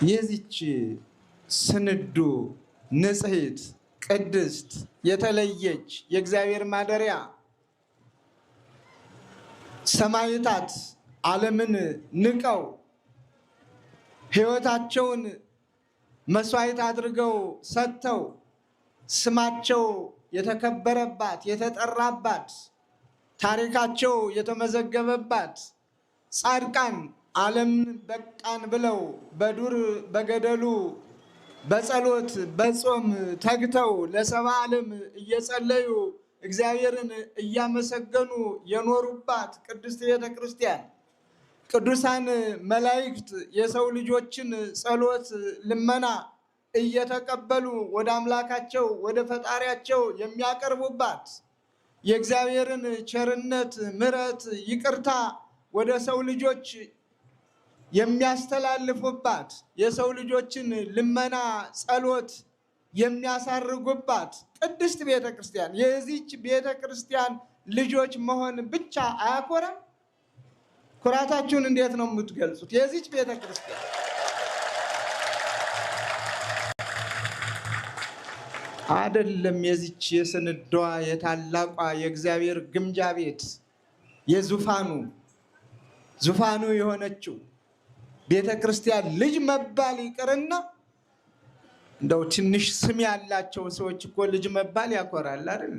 የዚች ስንዱ ንጽሕት ቅድስት የተለየች የእግዚአብሔር ማደሪያ ሰማዕታት ዓለምን ንቀው ሕይወታቸውን መስዋዕት አድርገው ሰጥተው ስማቸው የተከበረባት የተጠራባት ታሪካቸው የተመዘገበባት ጻድቃን ዓለምን በቃን ብለው በዱር በገደሉ በጸሎት በጾም ተግተው ለሰባ ዓለም እየጸለዩ እግዚአብሔርን እያመሰገኑ የኖሩባት ቅድስት ቤተ ክርስቲያን ቅዱሳን መላእክት የሰው ልጆችን ጸሎት ልመና እየተቀበሉ ወደ አምላካቸው ወደ ፈጣሪያቸው የሚያቀርቡባት የእግዚአብሔርን ቸርነት ምሕረት ይቅርታ ወደ ሰው ልጆች የሚያስተላልፉባት የሰው ልጆችን ልመና ጸሎት የሚያሳርጉባት ቅድስት ቤተ ክርስቲያን የዚች ቤተ ክርስቲያን ልጆች መሆን ብቻ አያኮራም? ኩራታችሁን እንዴት ነው የምትገልጹት? የዚች ቤተ ክርስቲያን አይደለም የዚች የስንዷ የታላቋ የእግዚአብሔር ግምጃ ቤት ዙፋኑ የሆነችው ቤተ ክርስቲያን ልጅ መባል ይቅርና እንደው ትንሽ ስም ያላቸው ሰዎች እኮ ልጅ መባል ያኮራል አይደል?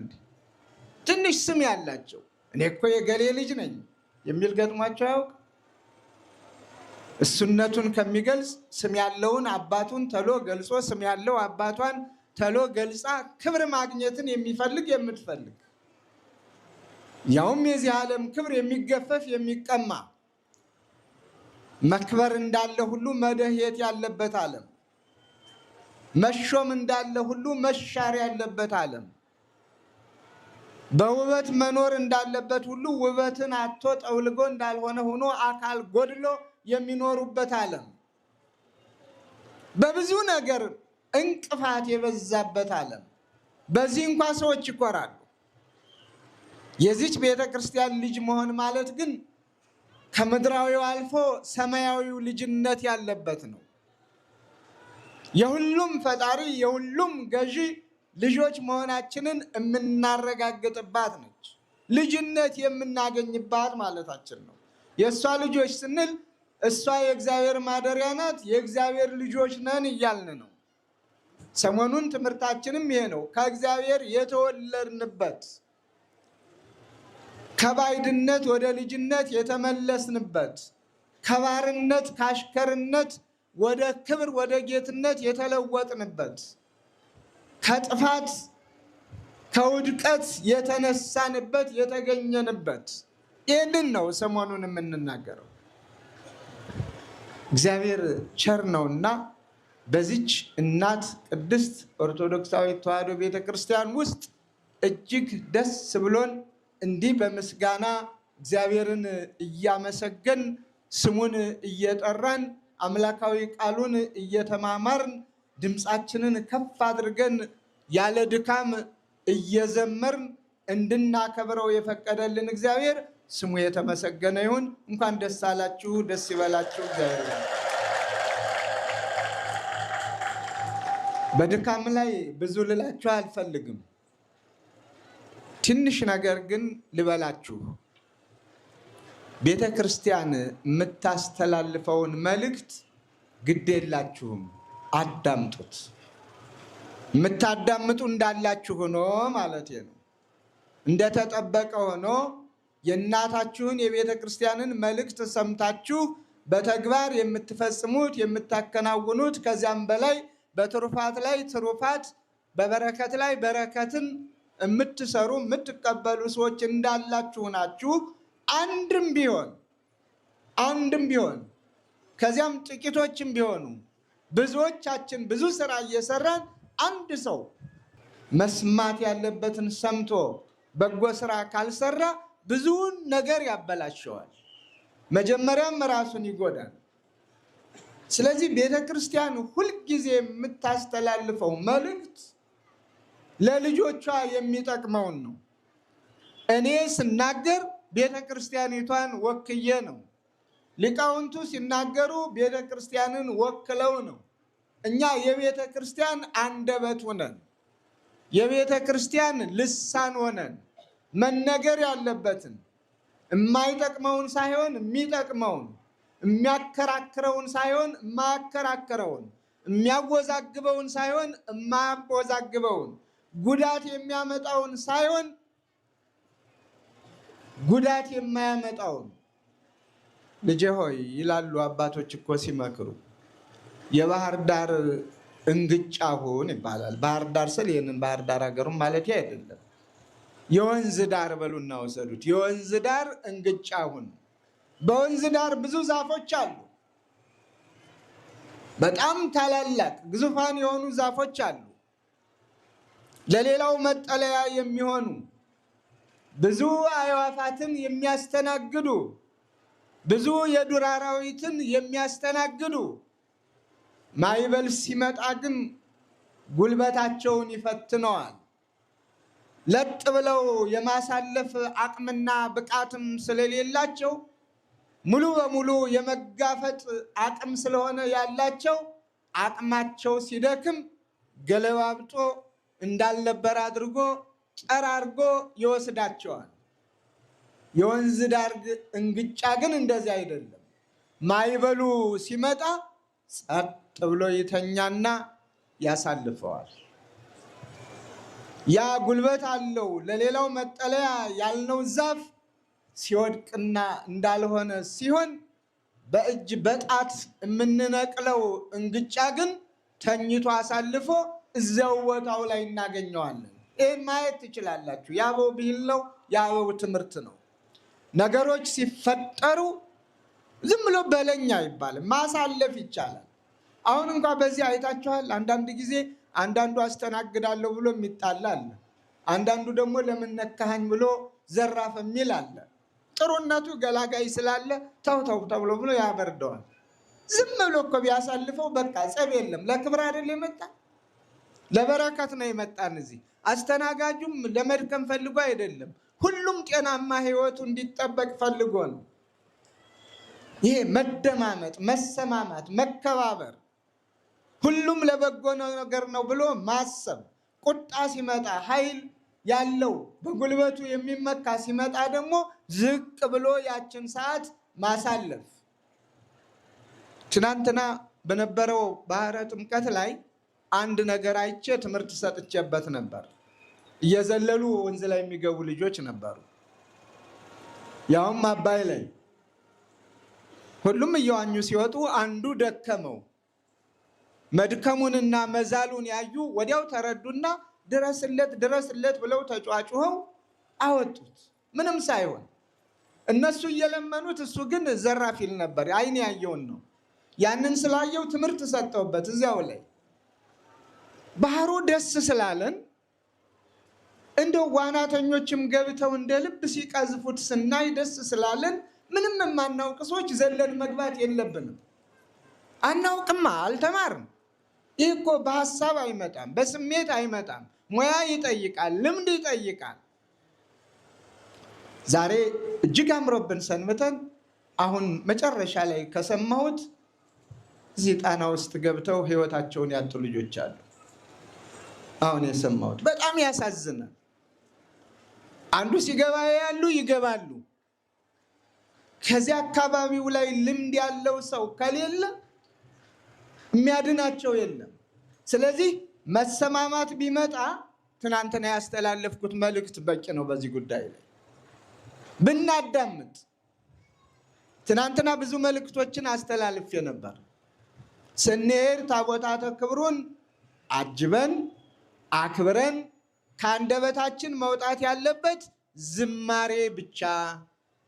ትንሽ ስም ያላቸው እኔ እኮ የገሌ ልጅ ነኝ የሚል ገጥሟቸው ያውቅ? እሱነቱን ከሚገልጽ ስም ያለውን አባቱን ተሎ ገልጾ ስም ያለው አባቷን ተሎ ገልጻ ክብር ማግኘትን የሚፈልግ የምትፈልግ ያውም የዚህ ዓለም ክብር የሚገፈፍ የሚቀማ መክበር እንዳለ ሁሉ መደህየት ያለበት ዓለም መሾም እንዳለ ሁሉ መሻር ያለበት ዓለም በውበት መኖር እንዳለበት ሁሉ ውበትን አጥቶ ጠውልጎ እንዳልሆነ ሆኖ አካል ጎድሎ የሚኖሩበት ዓለም በብዙ ነገር እንቅፋት የበዛበት ዓለም በዚህ እንኳን ሰዎች ይኮራሉ። የዚች ቤተ ክርስቲያን ልጅ መሆን ማለት ግን ከምድራዊው አልፎ ሰማያዊው ልጅነት ያለበት ነው። የሁሉም ፈጣሪ የሁሉም ገዢ ልጆች መሆናችንን የምናረጋግጥባት ነች። ልጅነት የምናገኝባት ማለታችን ነው። የእሷ ልጆች ስንል እሷ የእግዚአብሔር ማደሪያ ናት፣ የእግዚአብሔር ልጆች ነን እያልን ነው። ሰሞኑን ትምህርታችንም ይሄ ነው። ከእግዚአብሔር የተወለድንበት ከባይድነት ወደ ልጅነት የተመለስንበት ከባርነት ከአሽከርነት ወደ ክብር ወደ ጌትነት የተለወጥንበት ከጥፋት ከውድቀት የተነሳንበት የተገኘንበት ይህንን ነው ሰሞኑን የምንናገረው። እግዚአብሔር ቸር ነውና በዚች እናት ቅድስት ኦርቶዶክሳዊት ተዋሕዶ ቤተክርስቲያን ውስጥ እጅግ ደስ ብሎን እንዲህ በምስጋና እግዚአብሔርን እያመሰገን ስሙን እየጠራን አምላካዊ ቃሉን እየተማማርን ድምፃችንን ከፍ አድርገን ያለ ድካም እየዘመርን እንድናከብረው የፈቀደልን እግዚአብሔር ስሙ የተመሰገነ ይሁን። እንኳን ደስ አላችሁ፣ ደስ ይበላችሁ። እግዚአብሔር በድካም ላይ ብዙ ልላችሁ አልፈልግም። ትንሽ ነገር ግን ልበላችሁ። ቤተ ክርስቲያን የምታስተላልፈውን መልእክት ግድ የላችሁም፣ አዳምጡት። የምታዳምጡ እንዳላችሁ ሆኖ ማለት ነው። እንደተጠበቀ ሆኖ የእናታችሁን የቤተ ክርስቲያንን መልእክት ሰምታችሁ በተግባር የምትፈጽሙት የምታከናውኑት ከዚያም በላይ በትሩፋት ላይ ትሩፋት በበረከት ላይ በረከትን የምትሰሩ የምትቀበሉ ሰዎች እንዳላችሁ ናችሁ። አንድም ቢሆን ከዚያም ጥቂቶችም ቢሆኑ ብዙዎቻችን ብዙ ስራ እየሰራን አንድ ሰው መስማት ያለበትን ሰምቶ በጎ ስራ ካልሰራ ብዙውን ነገር ያበላሸዋል። መጀመሪያም ራሱን ይጎዳል። ስለዚህ ቤተ ክርስቲያን ሁልጊዜ የምታስተላልፈው መልእክት ለልጆቿ የሚጠቅመውን ነው። እኔ ስናገር ቤተ ክርስቲያኒቷን ወክዬ ነው። ሊቃውንቱ ሲናገሩ ቤተ ክርስቲያንን ወክለው ነው። እኛ የቤተ ክርስቲያን አንደበት ሆነን የቤተ ክርስቲያን ልሳን ሆነን መነገር ያለበትን የማይጠቅመውን ሳይሆን የሚጠቅመውን፣ የሚያከራክረውን ሳይሆን የማያከራክረውን፣ የሚያወዛግበውን ሳይሆን የማያወዛግበውን፣ ጉዳት የሚያመጣውን ሳይሆን ጉዳት የማያመጣውን። ልጄ ሆይ ይላሉ አባቶች እኮ ሲመክሩ፣ የባህር ዳር እንግጫ ሁን ይባላል። ባህር ዳር ስል ይህንን ባህር ዳር ሀገሩን ማለት አይደለም። የወንዝ ዳር በሉና ወሰዱት። የወንዝ ዳር እንግጫ ሁን። በወንዝ ዳር ብዙ ዛፎች አሉ። በጣም ታላላቅ ግዙፋን የሆኑ ዛፎች አሉ። ለሌላው መጠለያ የሚሆኑ ብዙ አዕዋፋትን የሚያስተናግዱ፣ ብዙ የዱር አራዊትን የሚያስተናግዱ። ማዕበል ሲመጣ ግን ጉልበታቸውን ይፈትነዋል። ለጥ ብለው የማሳለፍ አቅምና ብቃትም ስለሌላቸው ሙሉ በሙሉ የመጋፈጥ አቅም ስለሆነ ያላቸው አቅማቸው ሲደክም ገለባብጦ እንዳልነበር አድርጎ ጠራርጎ ይወስዳቸዋል። የወንዝ ዳር እንግጫ ግን እንደዚህ አይደለም። ማዕበሉ ሲመጣ ጸጥ ብሎ ይተኛና ያሳልፈዋል። ያ ጉልበት አለው ለሌላው መጠለያ ያልነው ዛፍ ሲወድቅና እንዳልሆነ ሲሆን በእጅ በጣት የምንነቅለው እንግጫ ግን ተኝቶ አሳልፎ እዚያው ቦታው ላይ እናገኘዋለን። ይህን ማየት ትችላላችሁ። የአበው ብሂል ነው፣ የአበው ትምህርት ነው። ነገሮች ሲፈጠሩ ዝም ብሎ በለኛ አይባልም፣ ማሳለፍ ይቻላል። አሁን እንኳን በዚህ አይታችኋል። አንዳንድ ጊዜ አንዳንዱ አስተናግዳለሁ ብሎ የሚጣላ አለ። አንዳንዱ ደግሞ ለምን ነካኸኝ ብሎ ዘራፍ የሚል አለ። ጥሩነቱ ገላጋይ ስላለ ተው ተው ተብሎ ብሎ ያበርደዋል። ዝም ብሎ እኮ ቢያሳልፈው በቃ ጸብ የለም። ለክብር አይደል የመጣ ለበረከት ነው የመጣን። እዚህ አስተናጋጁም ለመድከም ፈልጎ አይደለም። ሁሉም ጤናማ ሕይወቱ እንዲጠበቅ ፈልጎ ነው። ይሄ መደማመጥ፣ መሰማማት፣ መከባበር፣ ሁሉም ለበጎ ነገር ነው ብሎ ማሰብ። ቁጣ ሲመጣ ኃይል ያለው በጉልበቱ የሚመካ ሲመጣ ደግሞ ዝቅ ብሎ ያችን ሰዓት ማሳለፍ። ትናንትና በነበረው ባህረ ጥምቀት ላይ አንድ ነገር አይቼ ትምህርት ሰጥቼበት ነበር። እየዘለሉ ወንዝ ላይ የሚገቡ ልጆች ነበሩ። ያውም አባይ ላይ ሁሉም እየዋኙ ሲወጡ አንዱ ደከመው። መድከሙንና መዛሉን ያዩ ወዲያው ተረዱና ድረስለት ድረስለት ብለው ተጫጩኸው አወጡት። ምንም ሳይሆን እነሱ እየለመኑት፣ እሱ ግን ዘራፍ ይል ነበር። አይን ያየውን ነው። ያንን ስላየው ትምህርት ሰጠውበት እዚያው ላይ። ባህሩ ደስ ስላለን እንደው ዋናተኞችም ገብተው እንደ ልብ ሲቀዝፉት ስናይ ደስ ስላለን ምንም የማናውቅ ሰዎች ዘለን መግባት የለብንም። አናውቅማ፣ አልተማርም። ይህ እኮ በሀሳብ አይመጣም፣ በስሜት አይመጣም። ሙያ ይጠይቃል፣ ልምድ ይጠይቃል። ዛሬ እጅግ አምሮብን ሰንብተን አሁን መጨረሻ ላይ ከሰማሁት እዚህ ጣና ውስጥ ገብተው ሕይወታቸውን ያጡ ልጆች አሉ። አሁን የሰማሁት በጣም ያሳዝናል። አንዱ ሲገባ ያሉ ይገባሉ። ከዚያ አካባቢው ላይ ልምድ ያለው ሰው ከሌለ የሚያድናቸው የለም። ስለዚህ መሰማማት ቢመጣ ትናንትና ያስተላለፍኩት መልእክት በቂ ነው። በዚህ ጉዳይ ላይ ብናዳምጥ፣ ትናንትና ብዙ መልእክቶችን አስተላልፌ ነበር። ስንሄድ ታቦታተ ክብሩን አጅበን አክብረን ከአንደበታችን መውጣት ያለበት ዝማሬ ብቻ፣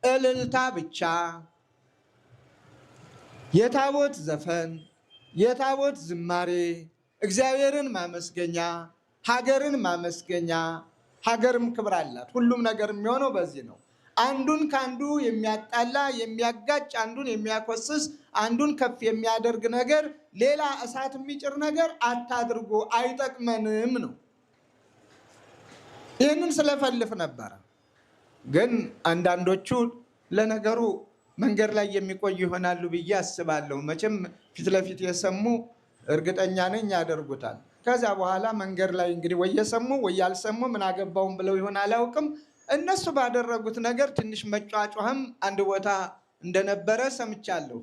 እልልታ ብቻ፣ የታቦት ዘፈን፣ የታቦት ዝማሬ፣ እግዚአብሔርን ማመስገኛ፣ ሀገርን ማመስገኛ። ሀገርም ክብር አላት። ሁሉም ነገር የሚሆነው በዚህ ነው። አንዱን ከአንዱ የሚያጣላ የሚያጋጭ፣ አንዱን የሚያኮስስ፣ አንዱን ከፍ የሚያደርግ ነገር፣ ሌላ እሳት የሚጭር ነገር አታድርጎ፣ አይጠቅመንም ነው። ይህንን ስለፈልፍ ነበረ። ግን አንዳንዶቹ ለነገሩ መንገድ ላይ የሚቆዩ ይሆናሉ ብዬ አስባለሁ። መቼም ፊት ለፊት የሰሙ እርግጠኛ ነኝ ያደርጉታል። ከዛ በኋላ መንገድ ላይ እንግዲህ ወይ የሰሙ ወይ ያልሰሙ ምን አገባውም ብለው ይሆን አላውቅም። እነሱ ባደረጉት ነገር ትንሽ መጫጫህም አንድ ቦታ እንደነበረ ሰምቻለሁ።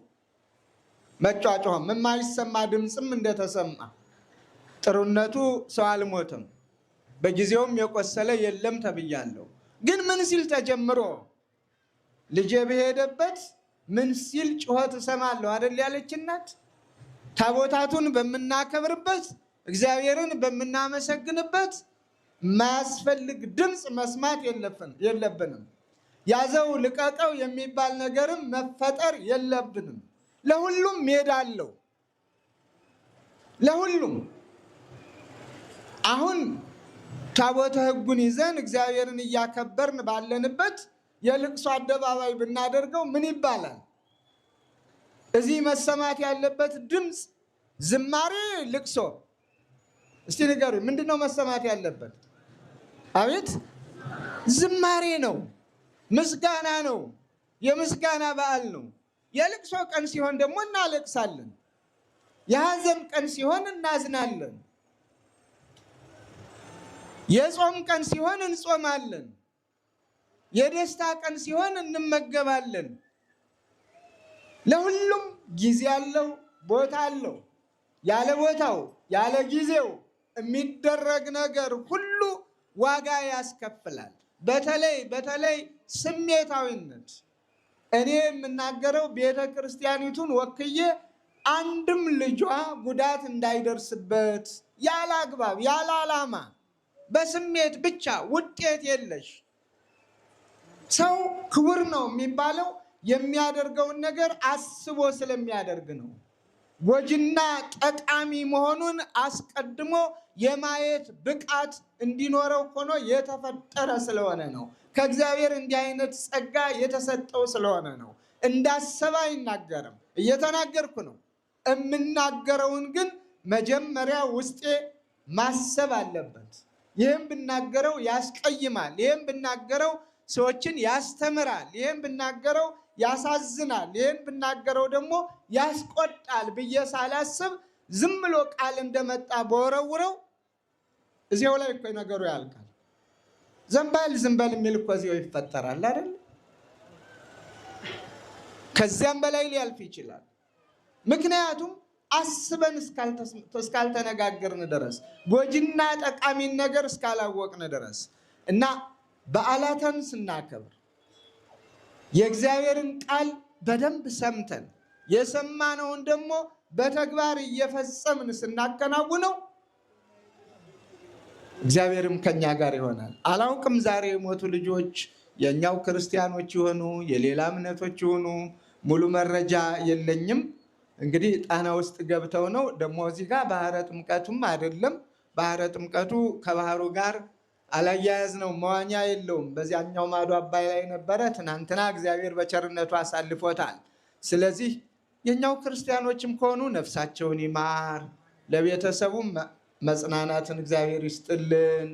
መጫጫህም የማይሰማ ድምፅም እንደተሰማ፣ ጥሩነቱ ሰው አልሞተም፣ በጊዜውም የቆሰለ የለም ተብያለሁ። ግን ምን ሲል ተጀምሮ ልጄ በሄደበት ምን ሲል ጩኸት እሰማለሁ አይደል ያለች እናት። ታቦታቱን በምናከብርበት እግዚአብሔርን በምናመሰግንበት ማያስፈልግ ድምፅ መስማት የለብንም። ያዘው ልቀቀው የሚባል ነገርም መፈጠር የለብንም። ለሁሉም ሜዳ አለው፣ ለሁሉም። አሁን ታቦተ ሕጉን ይዘን እግዚአብሔርን እያከበርን ባለንበት የልቅሶ አደባባይ ብናደርገው ምን ይባላል? እዚህ መሰማት ያለበት ድምፅ ዝማሬ፣ ልቅሶ? እስቲ ንገሩኝ፣ ምንድነው መሰማት ያለበት? አቤት ዝማሬ ነው፣ ምስጋና ነው፣ የምስጋና በዓል ነው። የልቅሶ ቀን ሲሆን ደግሞ እናለቅሳለን፣ የሐዘን ቀን ሲሆን እናዝናለን፣ የጾም ቀን ሲሆን እንጾማለን፣ የደስታ ቀን ሲሆን እንመገባለን። ለሁሉም ጊዜ አለው፣ ቦታ አለው። ያለ ቦታው ያለ ጊዜው የሚደረግ ነገር ሁሉ ዋጋ ያስከፍላል። በተለይ ስሜታዊነት። እኔ የምናገረው ቤተ ክርስቲያኒቱን ወክዬ አንድም ልጇ ጉዳት እንዳይደርስበት ያለ አግባብ ያለ ዓላማ በስሜት ብቻ ውጤት የለሽ። ሰው ክቡር ነው የሚባለው የሚያደርገውን ነገር አስቦ ስለሚያደርግ ነው። ጎጂና ጠቃሚ መሆኑን አስቀድሞ የማየት ብቃት እንዲኖረው ሆኖ የተፈጠረ ስለሆነ ነው። ከእግዚአብሔር እንዲህ አይነት ጸጋ የተሰጠው ስለሆነ ነው። እንዳሰበ አይናገርም። እየተናገርኩ ነው። የምናገረውን ግን መጀመሪያ ውስጤ ማሰብ አለበት። ይህም ብናገረው ያስቀይማል፣ ይህም ብናገረው ሰዎችን ያስተምራል፣ ይህም ብናገረው ያሳዝናል፣ ይህን ብናገረው ደግሞ ያስቆጣል ብዬ ሳላስብ ዝም ብሎ ቃል እንደመጣ በወረውረው እዚያው ላይ እኮ ነገሩ ያልቃል። ዘንባል ዝንበል የሚል እኮ እዚያው ይፈጠራል አይደል? ከዚያም በላይ ሊያልፍ ይችላል። ምክንያቱም አስበን እስካልተነጋገርን ድረስ፣ ጎጂና ጠቃሚን ነገር እስካላወቅን ድረስ እና በዓላትን ስናከብር የእግዚአብሔርን ቃል በደንብ ሰምተን የሰማነውን ደግሞ በተግባር እየፈጸምን ስናከናውነው እግዚአብሔርም ከኛ ጋር ይሆናል። አላውቅም ዛሬ የሞቱ ልጆች የኛው ክርስቲያኖች ይሆኑ የሌላ እምነቶች ይሆኑ ሙሉ መረጃ የለኝም። እንግዲህ ጣና ውስጥ ገብተው ነው ደግሞ እዚህ ጋር ባህረ ጥምቀቱም አይደለም። ባህረ ጥምቀቱ ከባህሩ ጋር አላያያዝ ነው፣ መዋኛ የለውም። በዚያኛው ማዶ አባይ ላይ ነበረ። ትናንትና እግዚአብሔር በቸርነቱ አሳልፎታል። ስለዚህ የኛው ክርስቲያኖችም ከሆኑ ነፍሳቸውን ይማር፣ ለቤተሰቡም መጽናናትን እግዚአብሔር ይስጥልን።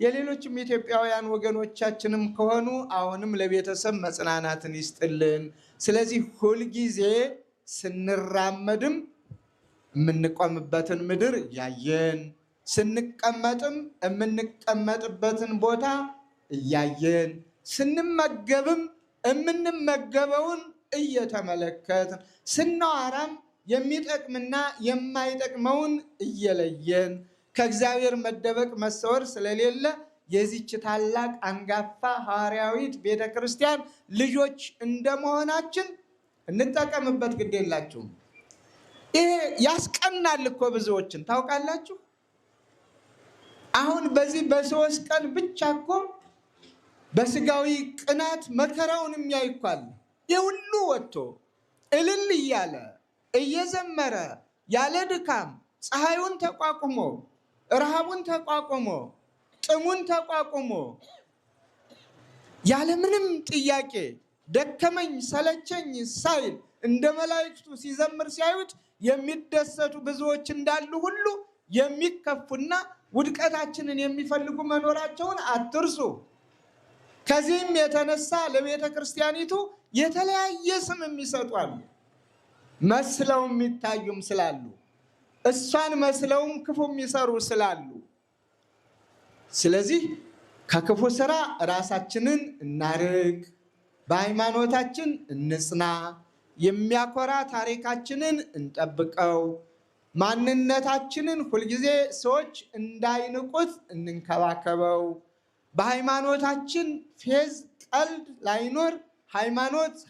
የሌሎችም ኢትዮጵያውያን ወገኖቻችንም ከሆኑ አሁንም ለቤተሰብ መጽናናትን ይስጥልን። ስለዚህ ሁልጊዜ ስንራመድም የምንቆምበትን ምድር እያየን ስንቀመጥም የምንቀመጥበትን ቦታ እያየን ስንመገብም የምንመገበውን እየተመለከትን ስናወራም የሚጠቅምና የማይጠቅመውን እየለየን ከእግዚአብሔር መደበቅ መሰወር ስለሌለ የዚች ታላቅ አንጋፋ ሐዋርያዊት ቤተ ክርስቲያን ልጆች እንደመሆናችን እንጠቀምበት። ግድ የላችሁም። ይሄ ያስቀናል እኮ ብዙዎችን ታውቃላችሁ። አሁን በዚህ በ3 ቀን ብቻ እኮ በስጋዊ ቅናት መከራውን የሚያይኳል። የሁሉ ወጥቶ እልል እያለ እየዘመረ ያለ ድካም ፀሐዩን ተቋቁሞ ረሃቡን ተቋቁሞ ጥሙን ተቋቁሞ ያለምንም ጥያቄ ደከመኝ ሰለቸኝ ሳይል እንደ መላእክቱ ሲዘምር ሲያዩት የሚደሰቱ ብዙዎች እንዳሉ ሁሉ የሚከፉና ውድቀታችንን የሚፈልጉ መኖራቸውን አትርሱ። ከዚህም የተነሳ ለቤተ ክርስቲያኒቱ የተለያየ ስም የሚሰጡ አሉ። መስለው የሚታዩም ስላሉ፣ እሷን መስለውም ክፉ የሚሰሩ ስላሉ፣ ስለዚህ ከክፉ ስራ ራሳችንን እናርቅ፣ በሃይማኖታችን እንጽና፣ የሚያኮራ ታሪካችንን እንጠብቀው፣ ማንነታችንን ሁልጊዜ ሰዎች እንዳይንቁት እንንከባከበው። በሃይማኖታችን ፌዝ ቀልድ ላይኖር፣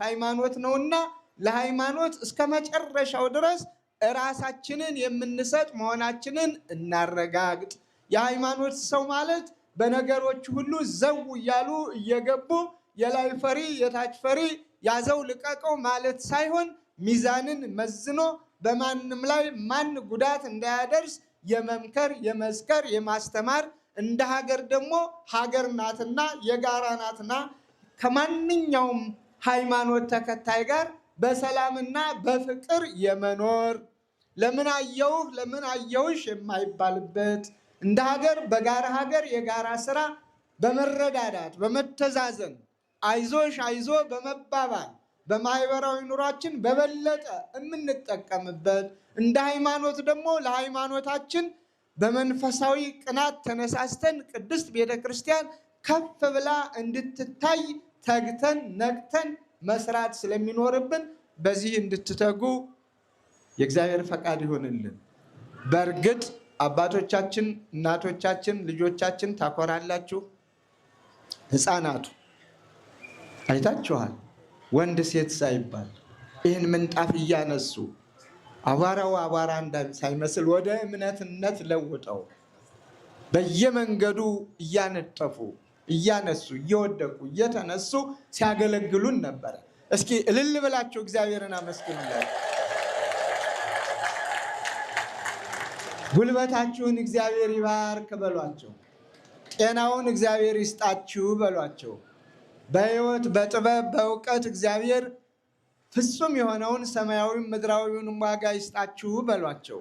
ሃይማኖት ነውና ለሃይማኖት እስከ መጨረሻው ድረስ ራሳችንን የምንሰጥ መሆናችንን እናረጋግጥ። የሃይማኖት ሰው ማለት በነገሮች ሁሉ ዘው እያሉ እየገቡ የላይ ፈሪ የታች ፈሪ ያዘው ልቀቀው ማለት ሳይሆን ሚዛንን መዝኖ በማንም ላይ ማን ጉዳት እንዳያደርስ የመምከር የመዝከር የማስተማር፣ እንደ ሀገር ደግሞ ሀገር ናትና የጋራ ናትና ከማንኛውም ሃይማኖት ተከታይ ጋር በሰላምና በፍቅር የመኖር፣ ለምን አየውህ ለምን አየውሽ የማይባልበት፣ እንደ ሀገር የጋራ ስራ በመረዳዳት በመተዛዘን አይዞሽ አይዞ በመባባል በማህበራዊ ኑሯችን በበለጠ የምንጠቀምበት፣ እንደ ሃይማኖት ደግሞ ለሃይማኖታችን በመንፈሳዊ ቅናት ተነሳስተን ቅድስት ቤተክርስቲያን ከፍ ብላ እንድትታይ ተግተን ነቅተን መስራት ስለሚኖርብን በዚህ እንድትተጉ የእግዚአብሔር ፈቃድ ይሆንልን። በእርግጥ አባቶቻችን፣ እናቶቻችን፣ ልጆቻችን ታኮራላችሁ። ሕፃናቱ አይታችኋል፣ ወንድ ሴት ሳይባል ይህን ምንጣፍ እያነሱ አቧራው አቧራ ሳይመስል ወደ እምነትነት ለውጠው በየመንገዱ እያነጠፉ እያነሱ እየወደቁ እየተነሱ ሲያገለግሉን ነበረ። እስኪ እልል ብላችሁ እግዚአብሔርን አመስግኑላችሁ። ጉልበታችሁን እግዚአብሔር ይባርክ በሏቸው። ጤናውን እግዚአብሔር ይስጣችሁ በሏቸው። በሕይወት በጥበብ በእውቀት እግዚአብሔር ፍጹም የሆነውን ሰማያዊ ምድራዊውን ዋጋ ይስጣችሁ በሏቸው።